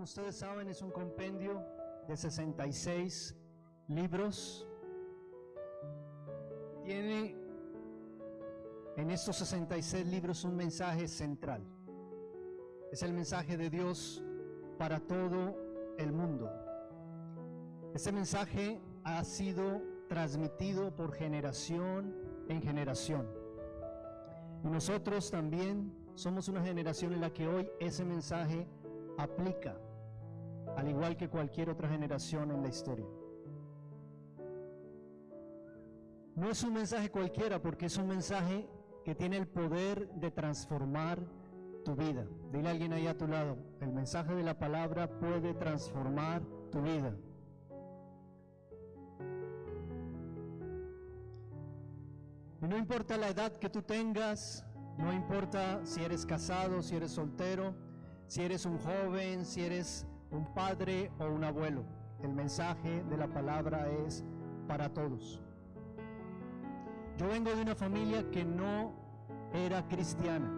ustedes saben, es un compendio de 66 libros. Tiene en estos 66 libros un mensaje central. Es el mensaje de Dios para todo el mundo. Este mensaje ha sido transmitido por generación en generación. Y nosotros también somos una generación en la que hoy ese mensaje aplica, al igual que cualquier otra generación en la historia. No es un mensaje cualquiera, porque es un mensaje que tiene el poder de transformar tu vida. Dile a alguien ahí a tu lado: el mensaje de la palabra puede transformar tu vida. Y no importa la edad que tú tengas, no importa si eres casado, si eres soltero, si eres un joven, si eres un padre o un abuelo, el mensaje de la palabra es para todos. Yo vengo de una familia que no era cristiana.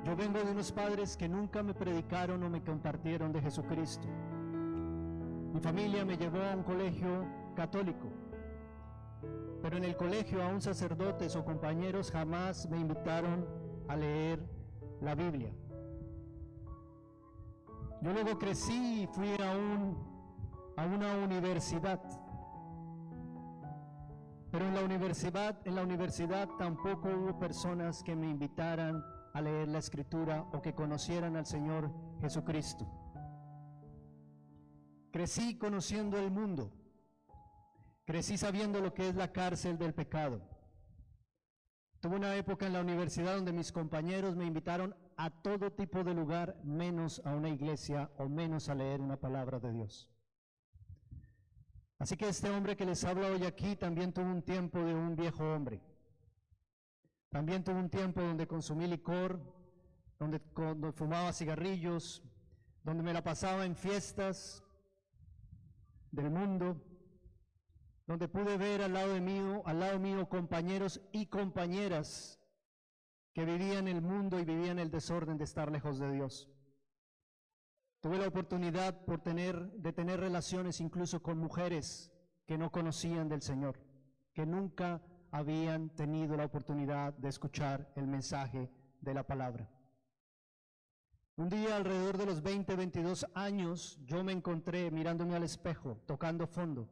Yo vengo de unos padres que nunca me predicaron o me compartieron de Jesucristo. Mi familia me llevó a un colegio católico, pero en el colegio aún sacerdotes o compañeros jamás me invitaron a leer la Biblia. Yo luego crecí y fui a una universidad, pero en la universidad tampoco hubo personas que me invitaran a leer la Escritura o que conocieran al Señor Jesucristo. Crecí conociendo el mundo. Crecí sabiendo lo que es la cárcel del pecado. Tuve una época en la universidad donde mis compañeros me invitaron a todo tipo de lugar, menos a una iglesia o menos a leer una palabra de Dios. Así que este hombre que les habla hoy aquí también tuvo un tiempo de un viejo hombre. También tuvo un tiempo donde consumí licor, donde fumaba cigarrillos, donde me la pasaba en fiestas del mundo, donde pude ver al lado mío compañeros y compañeras que vivían el mundo y vivían el desorden de estar lejos de Dios. Tuve la oportunidad de tener relaciones incluso con mujeres que no conocían del Señor, que nunca habían tenido la oportunidad de escuchar el mensaje de la palabra. Un día, alrededor de los 20, 22 años, yo me encontré mirándome al espejo, tocando fondo,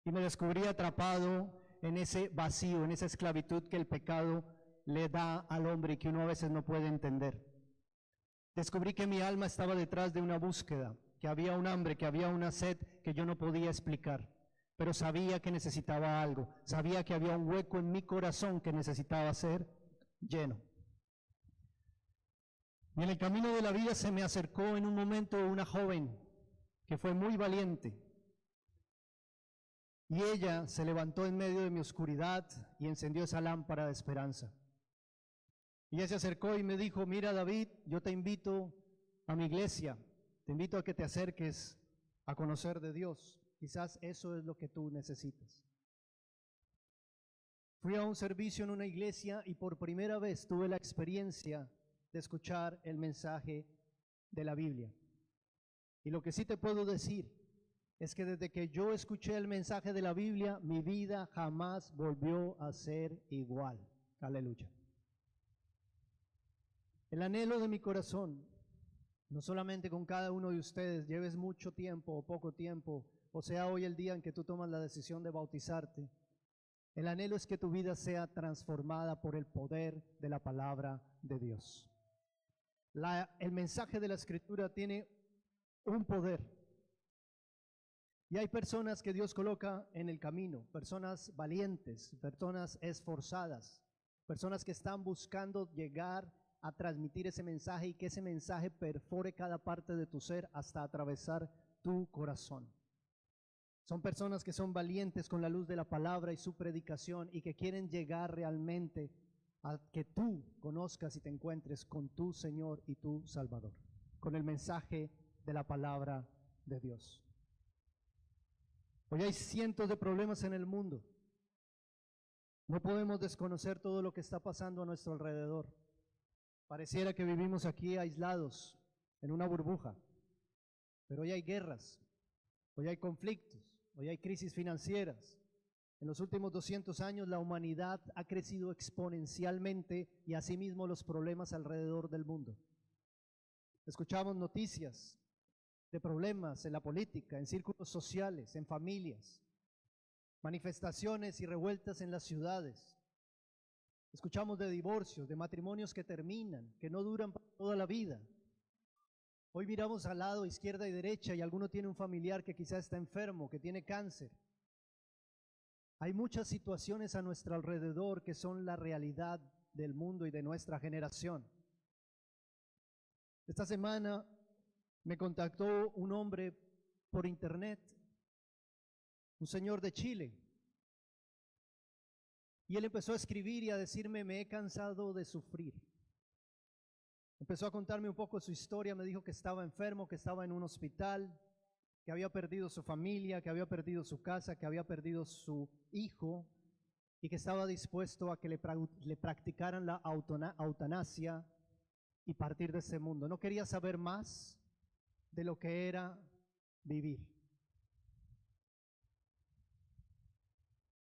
y me descubrí atrapado en ese vacío, en esa esclavitud que el pecado le da al hombre y que uno a veces no puede entender. Descubrí que mi alma estaba detrás de una búsqueda, que había un hambre, que había una sed que yo no podía explicar, pero sabía que necesitaba algo, sabía que había un hueco en mi corazón que necesitaba ser lleno. Y en el camino de la vida se me acercó en un momento una joven que fue muy valiente. Y ella se levantó en medio de mi oscuridad y encendió esa lámpara de esperanza. Y ella se acercó y me dijo: mira, David, yo te invito a mi iglesia, te invito a que te acerques a conocer de Dios. Quizás eso es lo que tú necesitas. Fui a un servicio en una iglesia y por primera vez tuve la experiencia de escuchar el mensaje de la Biblia. Y lo que sí te puedo decir es que desde que yo escuché el mensaje de la Biblia, mi vida jamás volvió a ser igual. Aleluya. El anhelo de mi corazón, no solamente con cada uno de ustedes, lleves mucho tiempo o poco tiempo, o sea hoy el día en que tú tomas la decisión de bautizarte, el anhelo es que tu vida sea transformada por el poder de la palabra de Dios. El mensaje de la Escritura tiene un poder. Y hay personas que Dios coloca en el camino, personas valientes, personas esforzadas, personas que están buscando llegar a transmitir ese mensaje y que ese mensaje perfore cada parte de tu ser hasta atravesar tu corazón. Son personas que son valientes con la luz de la palabra y su predicación y que quieren llegar realmente a que tú conozcas y te encuentres con tu Señor y tu Salvador, con el mensaje de la palabra de Dios. Hoy hay cientos de problemas en el mundo. No podemos desconocer todo lo que está pasando a nuestro alrededor. Pareciera que vivimos aquí aislados, en una burbuja, pero hoy hay guerras, hoy hay conflictos, hoy hay crisis financieras. En los últimos 200 años la humanidad ha crecido exponencialmente y asimismo los problemas alrededor del mundo. Escuchamos noticias de problemas en la política, en círculos sociales, en familias, manifestaciones y revueltas en las ciudades. Escuchamos de divorcios, de matrimonios que terminan, que no duran toda la vida. Hoy miramos al lado, izquierda y derecha, y alguno tiene un familiar que quizá está enfermo, que tiene cáncer. Hay muchas situaciones a nuestro alrededor que son la realidad del mundo y de nuestra generación. Esta semana me contactó un hombre por internet, un señor de Chile, y él empezó a escribir y a decirme: me he cansado de sufrir. Empezó a contarme un poco su historia, me dijo que estaba enfermo, que estaba en un hospital, que había perdido su familia, que había perdido su casa, que había perdido su hijo y que estaba dispuesto a que le practicaran la eutanasia y partir de ese mundo. No quería saber más de lo que era vivir.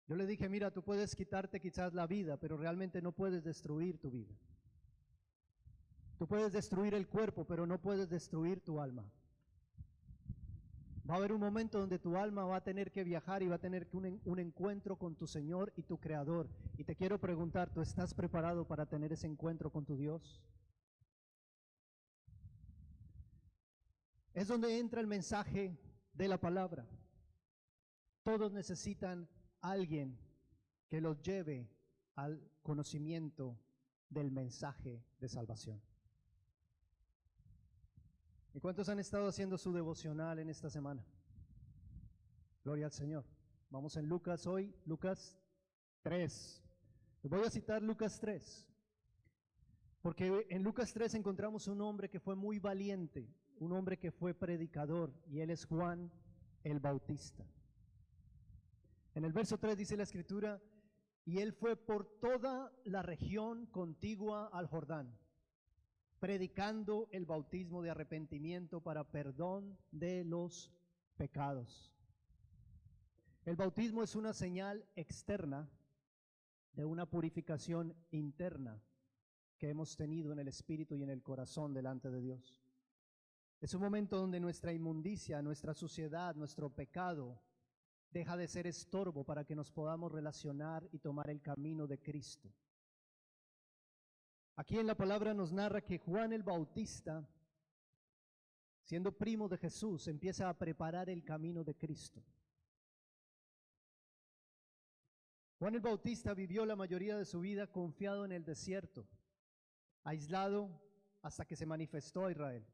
Yo le dije: mira, tú puedes quitarte quizás la vida, pero realmente no puedes destruir tu vida. Tú puedes destruir el cuerpo, pero no puedes destruir tu alma. Va a haber un momento donde tu alma va a tener que viajar y va a tener un encuentro con tu Señor y tu Creador. Y te quiero preguntar, ¿tú estás preparado para tener ese encuentro con tu Dios? Es donde entra el mensaje de la palabra. Todos necesitan a alguien que los lleve al conocimiento del mensaje de salvación. ¿Y cuántos han estado haciendo su devocional en esta semana? Gloria al Señor. Vamos en Lucas hoy, Lucas 3. Les voy a citar Lucas 3, porque en Lucas 3 encontramos un hombre que fue muy valiente, un hombre que fue predicador, y él es Juan el Bautista. En el verso 3 dice la Escritura: y él fue por toda la región contigua al Jordán, predicando el bautismo de arrepentimiento para perdón de los pecados. El bautismo es una señal externa de una purificación interna que hemos tenido en el espíritu y en el corazón delante de Dios. Es un momento donde nuestra inmundicia, nuestra suciedad, nuestro pecado deja de ser estorbo para que nos podamos relacionar y tomar el camino de Cristo. Aquí en la palabra nos narra que Juan el Bautista, siendo primo de Jesús, empieza a preparar el camino de Cristo. Juan el Bautista vivió la mayoría de su vida confiado en el desierto, aislado hasta que se manifestó a Israel.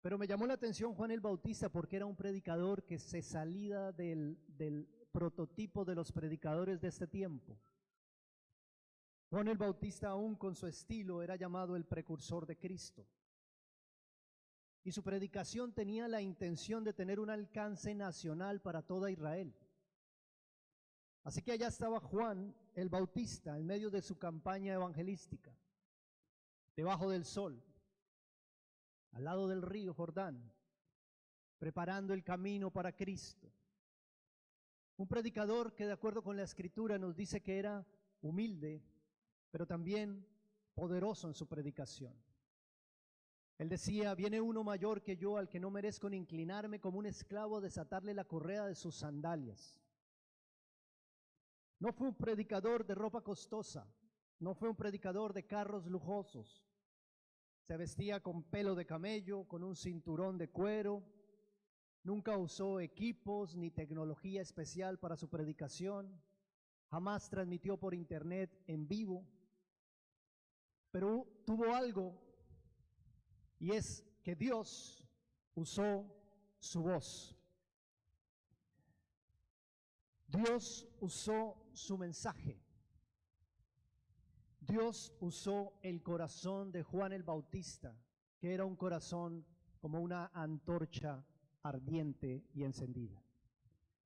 Pero me llamó la atención Juan el Bautista porque era un predicador que se salía del prototipo de los predicadores de este tiempo. Juan el Bautista, aún con su estilo, era llamado el precursor de Cristo. Y su predicación tenía la intención de tener un alcance nacional para toda Israel. Así que allá estaba Juan el Bautista en medio de su campaña evangelística, debajo del sol, al lado del río Jordán, preparando el camino para Cristo. Un predicador que, de acuerdo con la Escritura, nos dice que era humilde, pero también poderoso en su predicación. Él decía: viene uno mayor que yo, al que no merezco ni inclinarme como un esclavo a desatarle la correa de sus sandalias. No fue un predicador de ropa costosa, no fue un predicador de carros lujosos. Se vestía con pelo de camello, con un cinturón de cuero. Nunca usó equipos ni tecnología especial para su predicación. Jamás transmitió por internet en vivo. Pero tuvo algo, y es que Dios usó su voz. Dios usó su mensaje. Dios usó el corazón de Juan el Bautista, que era un corazón como una antorcha ardiente y encendida.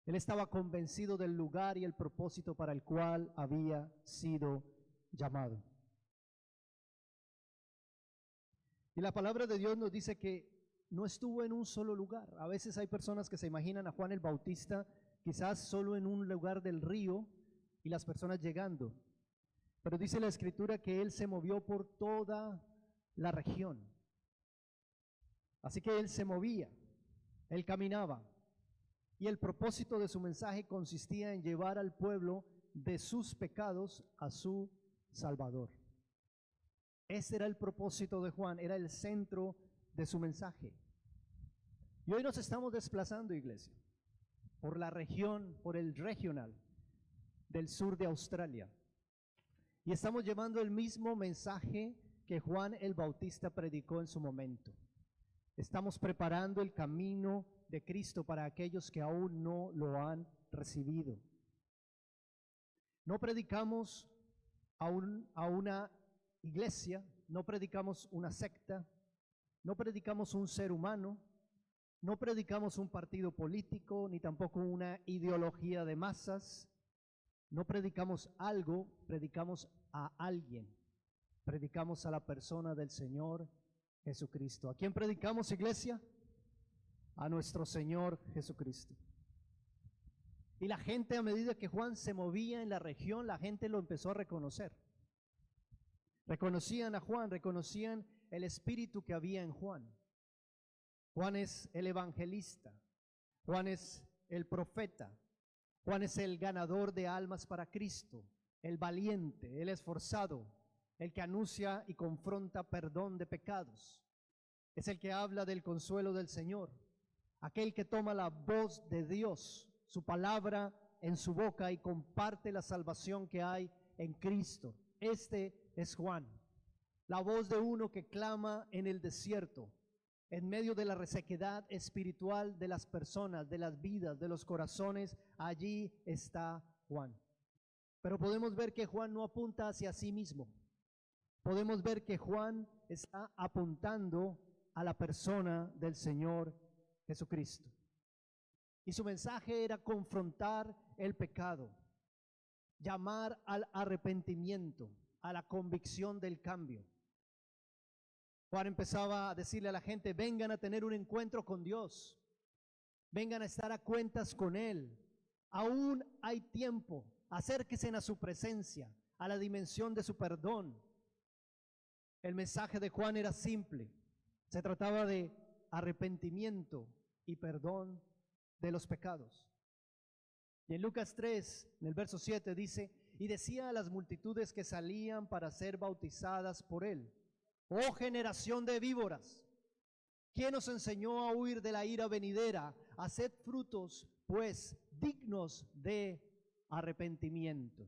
Él estaba convencido del lugar y el propósito para el cual había sido llamado. Y la palabra de Dios nos dice que no estuvo en un solo lugar. A veces hay personas que se imaginan a Juan el Bautista quizás solo en un lugar del río y las personas llegando. Pero dice la Escritura que él se movió por toda la región. Así que él se movía, él caminaba. Y el propósito de su mensaje consistía en llevar al pueblo de sus pecados a su Salvador. Ese era el propósito de Juan, era el centro de su mensaje. Y hoy nos estamos desplazando, iglesia, por la región, por el regional del sur de Australia. Y estamos llevando el mismo mensaje que Juan el Bautista predicó en su momento. Estamos preparando el camino de Cristo para aquellos que aún no lo han recibido. No predicamos a una iglesia, no predicamos una secta, no predicamos un ser humano, no predicamos un partido político, ni tampoco una ideología de masas. No predicamos algo, predicamos a alguien. Predicamos a la persona del Señor Jesucristo. ¿A quién predicamos, iglesia? A nuestro Señor Jesucristo. Y la gente, a medida que Juan se movía en la región, la gente lo empezó a reconocer. Reconocían a Juan, reconocían el espíritu que había en Juan. Juan es el evangelista, Juan es el profeta, Juan es el ganador de almas para Cristo, el valiente, el esforzado, el que anuncia y confronta perdón de pecados. Es el que habla del consuelo del Señor, aquel que toma la voz de Dios, su palabra en su boca y comparte la salvación que hay en Cristo. Este es Juan, la voz de uno que clama en el desierto, en medio de la resequedad espiritual de las personas, de las vidas, de los corazones. Allí está Juan. Pero podemos ver que Juan no apunta hacia sí mismo. Podemos ver que Juan está apuntando a la persona del Señor Jesucristo. Y su mensaje era confrontar el pecado, llamar al arrepentimiento, a la convicción del cambio. Juan empezaba a decirle a la gente: vengan a tener un encuentro con Dios, vengan a estar a cuentas con Él, aún hay tiempo, acérquense a su presencia, a la dimensión de su perdón. El mensaje de Juan era simple, se trataba de arrepentimiento y perdón de los pecados. Y en Lucas 3, en el verso 7 dice: y decía a las multitudes que salían para ser bautizadas por él: oh generación de víboras, ¿quién os enseñó a huir de la ira venidera? Haced frutos, pues, dignos de arrepentimiento.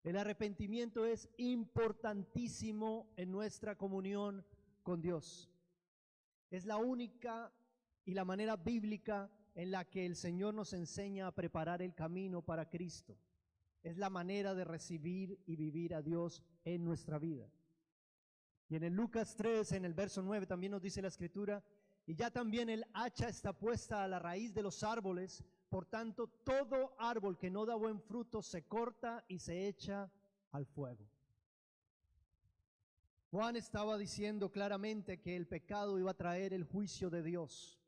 El arrepentimiento es importantísimo en nuestra comunión con Dios. Es la única y la manera bíblica en la que el Señor nos enseña a preparar el camino para Cristo. Es la manera de recibir y vivir a Dios en nuestra vida. Y en el Lucas 3, en el verso 9, también nos dice la Escritura: y ya también el hacha está puesta a la raíz de los árboles, por tanto todo árbol que no da buen fruto se corta y se echa al fuego. Juan estaba diciendo claramente que el pecado iba a traer el juicio de Dios,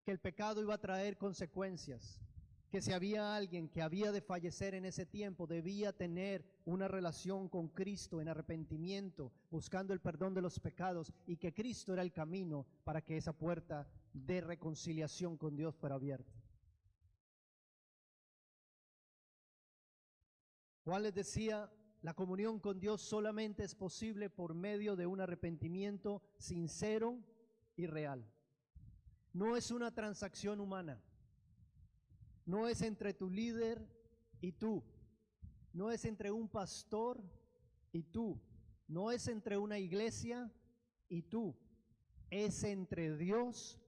que el pecado iba a traer consecuencias, que si había alguien que había de fallecer en ese tiempo, debía tener una relación con Cristo en arrepentimiento, buscando el perdón de los pecados, y que Cristo era el camino para que esa puerta de reconciliación con Dios fuera abierta. Juan les decía: la comunión con Dios solamente es posible por medio de un arrepentimiento sincero y real. No es una transacción humana. No es entre tu líder y tú. No es entre un pastor y tú. No es entre una iglesia y tú. Es entre Dios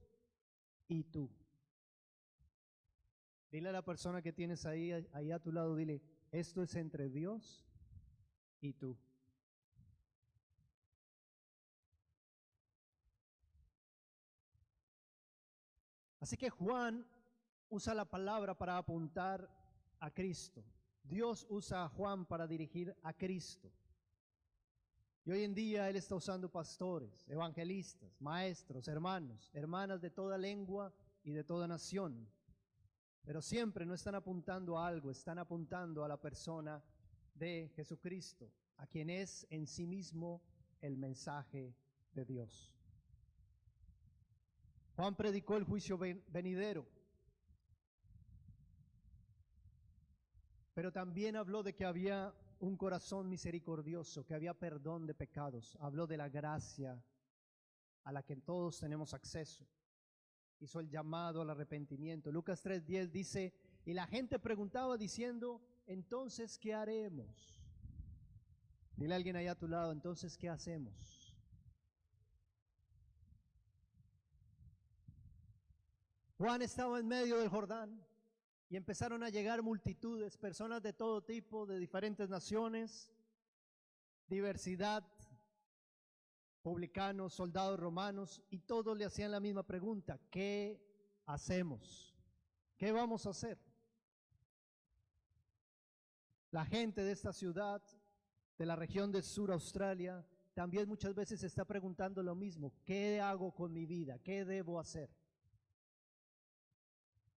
y tú. Dile a la persona que tienes ahí a tu lado, dile: esto es entre Dios y tú. Así que Juan usa la palabra para apuntar a Cristo. Dios usa a Juan para dirigir a Cristo. Y hoy en día Él está usando pastores, evangelistas, maestros, hermanos, hermanas de toda lengua y de toda nación. Pero siempre no están apuntando a algo, están apuntando a la persona de Jesucristo, a quien es en sí mismo el mensaje de Dios. Juan predicó el juicio venidero, pero también habló de que había un corazón misericordioso, que había perdón de pecados. Habló de la gracia a la que todos tenemos acceso. Hizo el llamado al arrepentimiento. Lucas 3:10 dice, y la gente preguntaba diciendo, entonces, ¿qué haremos? Dile a alguien ahí a tu lado, entonces, ¿qué hacemos? Juan estaba en medio del Jordán y empezaron a llegar multitudes, personas de todo tipo, de diferentes naciones, diversidad, publicanos, soldados romanos, y todos le hacían la misma pregunta, ¿qué hacemos? ¿Qué vamos a hacer? La gente de esta ciudad, de la región de Sur Australia, también muchas veces se está preguntando lo mismo, ¿qué hago con mi vida? ¿Qué debo hacer?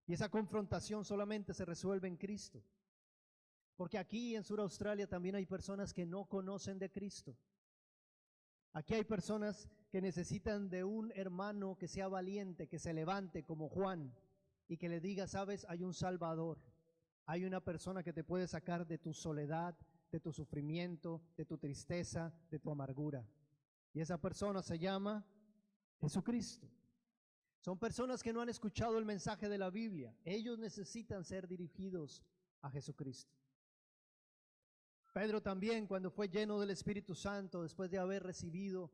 Y esa confrontación solamente se resuelve en Cristo. Porque aquí en Sur Australia también hay personas que no conocen de Cristo. Aquí hay personas que necesitan de un hermano que sea valiente, que se levante como Juan y que le diga, sabes, hay un Salvador. Hay una persona que te puede sacar de tu soledad, de tu sufrimiento, de tu tristeza, de tu amargura. Y esa persona se llama Jesucristo. Son personas que no han escuchado el mensaje de la Biblia. Ellos necesitan ser dirigidos a Jesucristo. Pedro también, cuando fue lleno del Espíritu Santo, después de haber recibido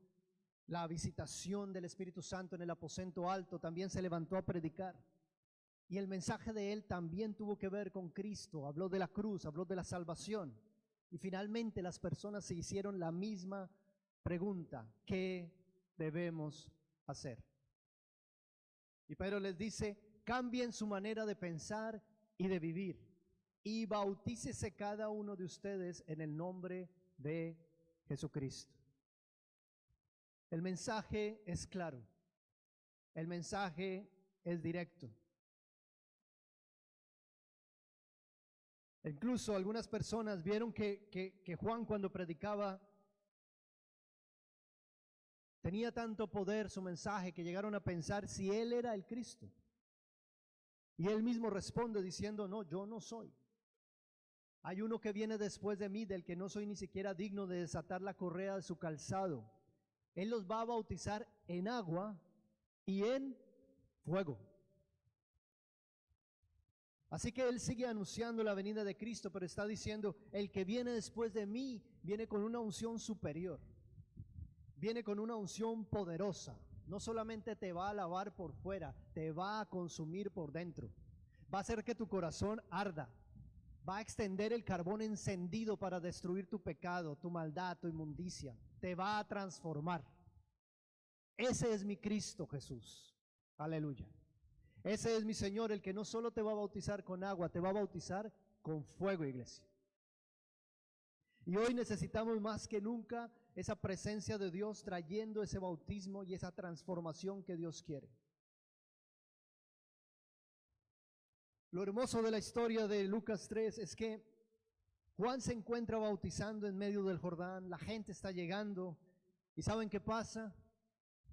la visitación del Espíritu Santo en el aposento alto, también se levantó a predicar. Y el mensaje de él también tuvo que ver con Cristo. Habló de la cruz, habló de la salvación. Y finalmente las personas se hicieron la misma pregunta: ¿qué debemos hacer? Y Pedro les dice, cambien su manera de pensar y de vivir, y bautícese cada uno de ustedes en el nombre de Jesucristo. El mensaje es claro, el mensaje es directo. Incluso algunas personas vieron que Juan, cuando predicaba, tenía tanto poder su mensaje que llegaron a pensar si él era el Cristo. Y él mismo responde diciendo, no, yo no soy. Hay uno que viene después de mí, del que no soy ni siquiera digno de desatar la correa de su calzado. Él los va a bautizar en agua y en fuego. Así que él sigue anunciando la venida de Cristo, pero está diciendo, el que viene después de mí viene con una unción superior. Viene con una unción poderosa. No solamente te va a lavar por fuera, te va a consumir por dentro. Va a hacer que tu corazón arda. Va a extender el carbón encendido para destruir tu pecado, tu maldad, tu inmundicia. Te va a transformar. Ese es mi Cristo Jesús. Aleluya. Ese es mi Señor, el que no solo te va a bautizar con agua, te va a bautizar con fuego, iglesia. Y hoy necesitamos más que nunca esa presencia de Dios trayendo ese bautismo y esa transformación que Dios quiere. Lo hermoso de la historia de Lucas 3 es que Juan se encuentra bautizando en medio del Jordán, la gente está llegando y ¿saben qué pasa?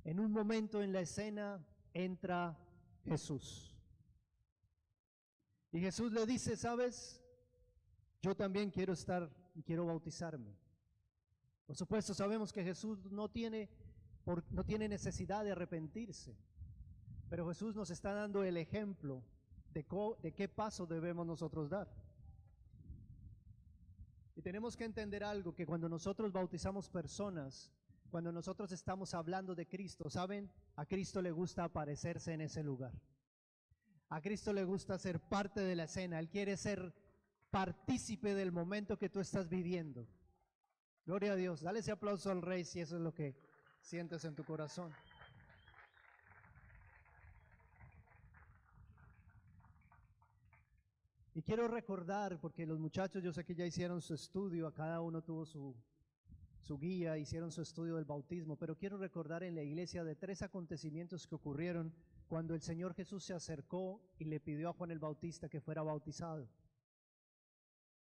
En un momento en la escena entra Jesús. Y Jesús le dice, ¿sabes? Yo también quiero estar y quiero bautizarme. Por supuesto, sabemos que Jesús no tiene necesidad de arrepentirse, pero Jesús nos está dando el ejemplo de qué paso debemos nosotros dar. Y tenemos que entender algo, que cuando nosotros bautizamos personas, cuando nosotros estamos hablando de Cristo, ¿saben? A Cristo le gusta aparecerse en ese lugar. A Cristo le gusta ser parte de la escena. Él quiere ser partícipe del momento que tú estás viviendo. Gloria a Dios. Dale ese aplauso al Rey si eso es lo que sientes en tu corazón. Y quiero recordar, porque los muchachos yo sé que ya hicieron su estudio, a cada uno tuvo su guía, hicieron su estudio del bautismo, pero quiero recordar en la iglesia de 3 acontecimientos que ocurrieron cuando el Señor Jesús se acercó y le pidió a Juan el Bautista que fuera bautizado.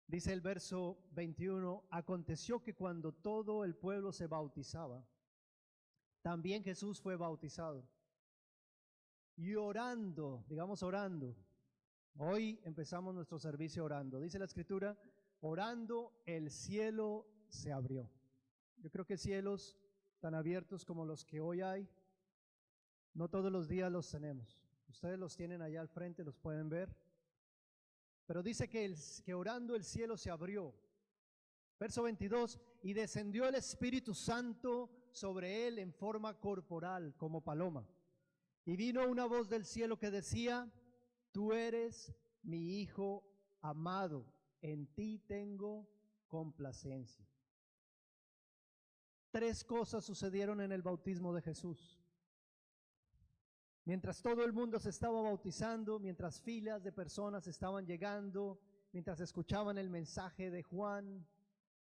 Dice el verso 21, aconteció que cuando todo el pueblo se bautizaba, también Jesús fue bautizado. Y orando, digamos orando, hoy empezamos nuestro servicio orando. Dice la Escritura, orando el cielo se abrió. Yo creo que cielos tan abiertos como los que hoy hay, no todos los días los tenemos. Ustedes los tienen allá al frente, los pueden ver. Pero dice que orando el cielo se abrió. Verso 22, y descendió el Espíritu Santo sobre él en forma corporal, como paloma. Y vino una voz del cielo que decía, tú eres mi Hijo amado, en ti tengo complacencia. 3 cosas sucedieron en el bautismo de Jesús. Mientras todo el mundo se estaba bautizando, mientras filas de personas estaban llegando, mientras escuchaban el mensaje de Juan,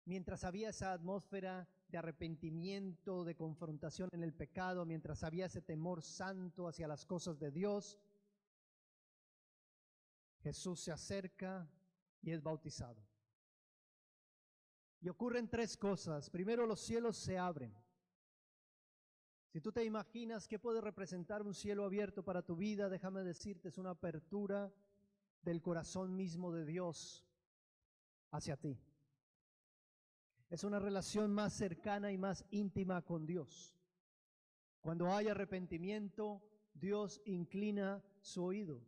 mientras había esa atmósfera de arrepentimiento, de confrontación en el pecado, mientras había ese temor santo hacia las cosas de Dios, Jesús se acerca y es bautizado. Y ocurren 3 cosas. Primero, los cielos se abren. Si tú te imaginas qué puede representar un cielo abierto para tu vida, déjame decirte, es una apertura del corazón mismo de Dios hacia ti. Es una relación más cercana y más íntima con Dios. Cuando hay arrepentimiento, Dios inclina su oído.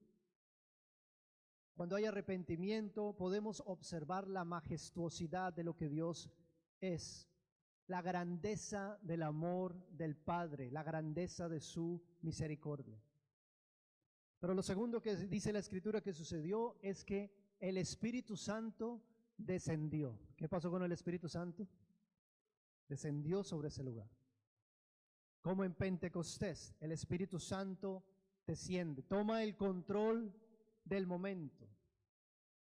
Cuando hay arrepentimiento, podemos observar la majestuosidad de lo que Dios es, la grandeza del amor del Padre, la grandeza de su misericordia. Pero lo segundo que dice la Escritura que sucedió es que el Espíritu Santo descendió. ¿Qué pasó con el Espíritu Santo? Descendió sobre ese lugar. Como en Pentecostés, el Espíritu Santo desciende, toma el control del momento.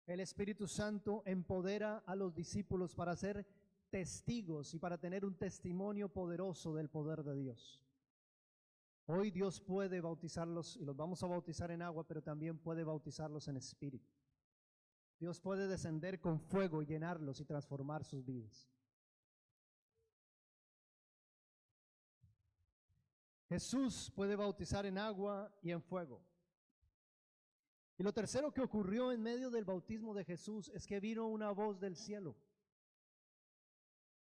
El Espíritu Santo empodera a los discípulos para ser testigos y para tener un testimonio poderoso del poder de Dios. Hoy Dios puede bautizarlos y los vamos a bautizar en agua, pero también puede bautizarlos en espíritu. Dios puede descender con fuego y llenarlos y transformar sus vidas. Jesús puede bautizar en agua y en fuego. Y lo tercero que ocurrió en medio del bautismo de Jesús es que vino una voz del cielo.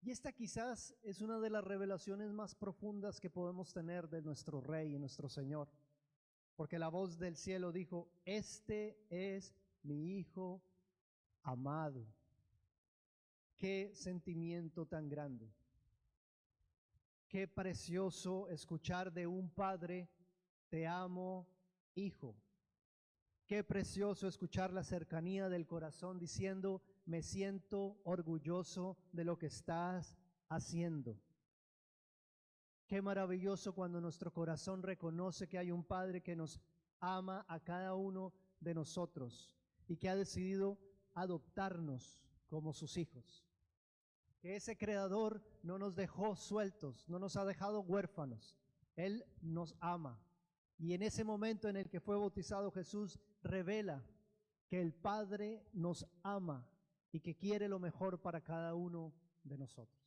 Y esta quizás es una de las revelaciones más profundas que podemos tener de nuestro Rey y nuestro Señor. Porque la voz del cielo dijo, este es mi Hijo amado. Qué sentimiento tan grande. Qué precioso escuchar de un padre, te amo, hijo. Qué precioso escuchar la cercanía del corazón diciendo, me siento orgulloso de lo que estás haciendo. Qué maravilloso cuando nuestro corazón reconoce que hay un Padre que nos ama a cada uno de nosotros y que ha decidido adoptarnos como sus hijos. Que ese Creador no nos dejó sueltos, no nos ha dejado huérfanos. Él nos ama. Y en ese momento en el que fue bautizado Jesús, revela que el Padre nos ama y que quiere lo mejor para cada uno de nosotros.